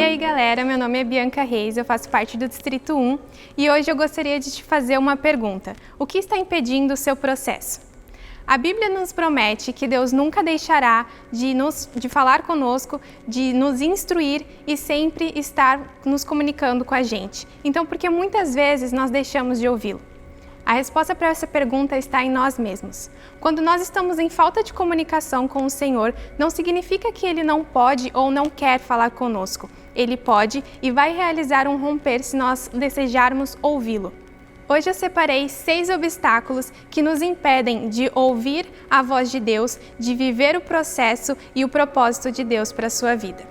aí galera, meu nome é Bianca Reis, eu faço parte do Distrito 1 e hoje eu gostaria de te fazer uma pergunta. O que está impedindo o seu processo? A Bíblia nos promete que Deus nunca deixará de falar conosco, de nos instruir e sempre estar nos comunicando com a gente. Então, por que muitas vezes nós deixamos de ouvi-lo? A resposta para essa pergunta está em nós mesmos. Quando nós estamos em falta de comunicação com o Senhor, não significa que Ele não pode ou não quer falar conosco. Ele pode e vai realizar um romper se nós desejarmos ouvi-lo. Hoje eu separei 6 obstáculos que nos impedem de ouvir a voz de Deus, de viver o processo e o propósito de Deus para a sua vida.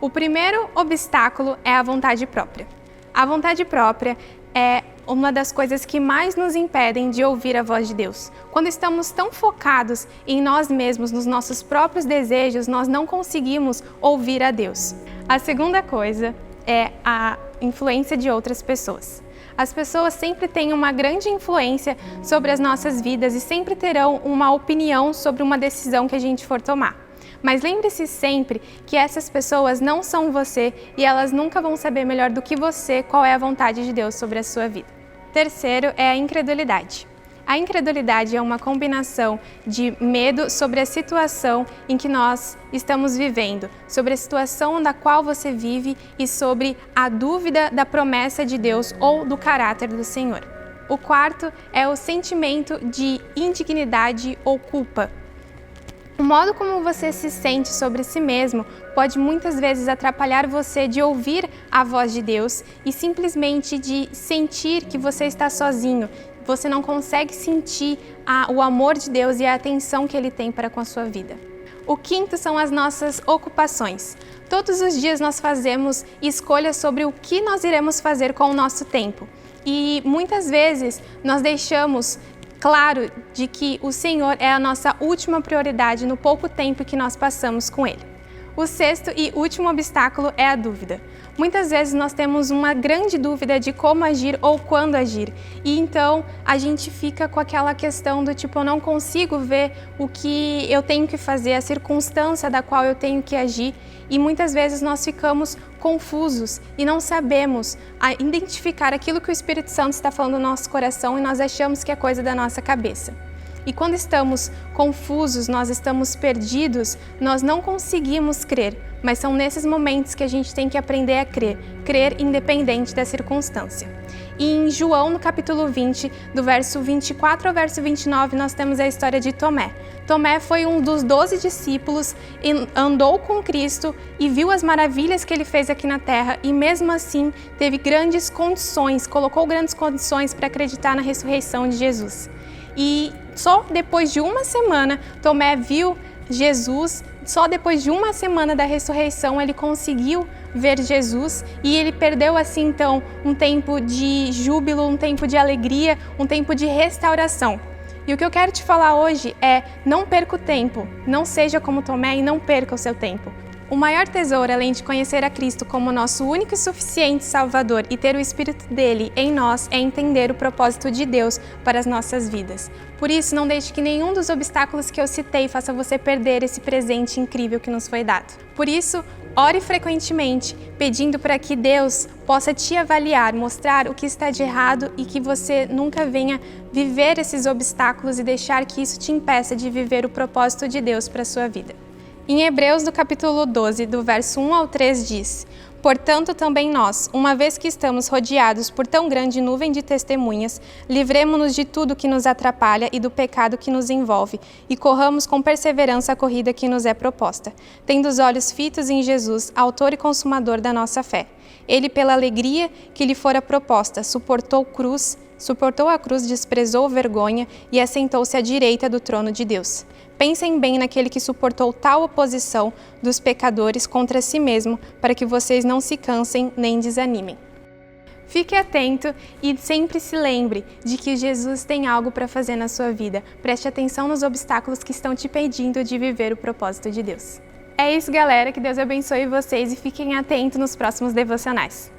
O primeiro obstáculo é a vontade própria. A vontade própria é uma das coisas que mais nos impedem de ouvir a voz de Deus. Quando estamos tão focados em nós mesmos, nos nossos próprios desejos, nós não conseguimos ouvir a Deus. A segunda coisa é a influência de outras pessoas. As pessoas sempre têm uma grande influência sobre as nossas vidas e sempre terão uma opinião sobre uma decisão que a gente for tomar. Mas lembre-se sempre que essas pessoas não são você e elas nunca vão saber melhor do que você qual é a vontade de Deus sobre a sua vida. Terceiro é a incredulidade. A incredulidade é uma combinação de medo sobre a situação em que nós estamos vivendo, sobre a situação da qual você vive e sobre a dúvida da promessa de Deus ou do caráter do Senhor. O quarto é o sentimento de indignidade ou culpa. O modo como você se sente sobre si mesmo pode muitas vezes atrapalhar você de ouvir a voz de Deus e simplesmente de sentir que você está sozinho. Você não consegue sentir o amor de Deus e a atenção que Ele tem para com a sua vida. O quinto são as nossas ocupações. Todos os dias nós fazemos escolhas sobre o que nós iremos fazer com o nosso tempo. E muitas vezes nós deixamos claro de que o Senhor é a nossa última prioridade no pouco tempo que nós passamos com Ele. O sexto e último obstáculo é a dúvida. Muitas vezes nós temos uma grande dúvida de como agir ou quando agir. E então a gente fica com aquela questão do tipo, eu não consigo ver o que eu tenho que fazer, a circunstância da qual eu tenho que agir. E muitas vezes nós ficamos confusos e não sabemos identificar aquilo que o Espírito Santo está falando no nosso coração e nós achamos que é coisa da nossa cabeça. E quando estamos confusos, nós estamos perdidos, nós não conseguimos crer, mas são nesses momentos que a gente tem que aprender a crer independente da circunstância. E em João, no capítulo 20, do verso 24 ao verso 29, nós temos a história de Tomé. Tomé foi um dos 12 discípulos, andou com Cristo e viu as maravilhas que Ele fez aqui na terra e mesmo assim teve grandes condições, colocou grandes condições para acreditar na ressurreição de Jesus. E só depois de uma semana, Tomé viu Jesus, só depois de uma semana da ressurreição ele conseguiu ver Jesus e ele perdeu assim então um tempo de júbilo, um tempo de alegria, um tempo de restauração. E o que eu quero te falar hoje é, não perca o tempo, não seja como Tomé e não perca o seu tempo. O maior tesouro, além de conhecer a Cristo como nosso único e suficiente Salvador e ter o Espírito dele em nós, é entender o propósito de Deus para as nossas vidas. Por isso, não deixe que nenhum dos obstáculos que eu citei faça você perder esse presente incrível que nos foi dado. Por isso, ore frequentemente, pedindo para que Deus possa te avaliar, mostrar o que está de errado e que você nunca venha viver esses obstáculos e deixar que isso te impeça de viver o propósito de Deus para a sua vida. Em Hebreus, do capítulo 12, do verso 1 ao 3, diz: Portanto, também nós, uma vez que estamos rodeados por tão grande nuvem de testemunhas, livremo-nos de tudo que nos atrapalha e do pecado que nos envolve, e corramos com perseverança a corrida que nos é proposta, tendo os olhos fitos em Jesus, autor e consumador da nossa fé. Ele, pela alegria que lhe fora proposta, suportou a cruz, desprezou a vergonha e assentou-se à direita do trono de Deus. Pensem bem naquele que suportou tal oposição dos pecadores contra si mesmo, para que vocês não se cansem nem desanimem. Fique atento e sempre se lembre de que Jesus tem algo para fazer na sua vida. Preste atenção nos obstáculos que estão te impedindo de viver o propósito de Deus. É isso, galera. Que Deus abençoe vocês e fiquem atentos nos próximos devocionais.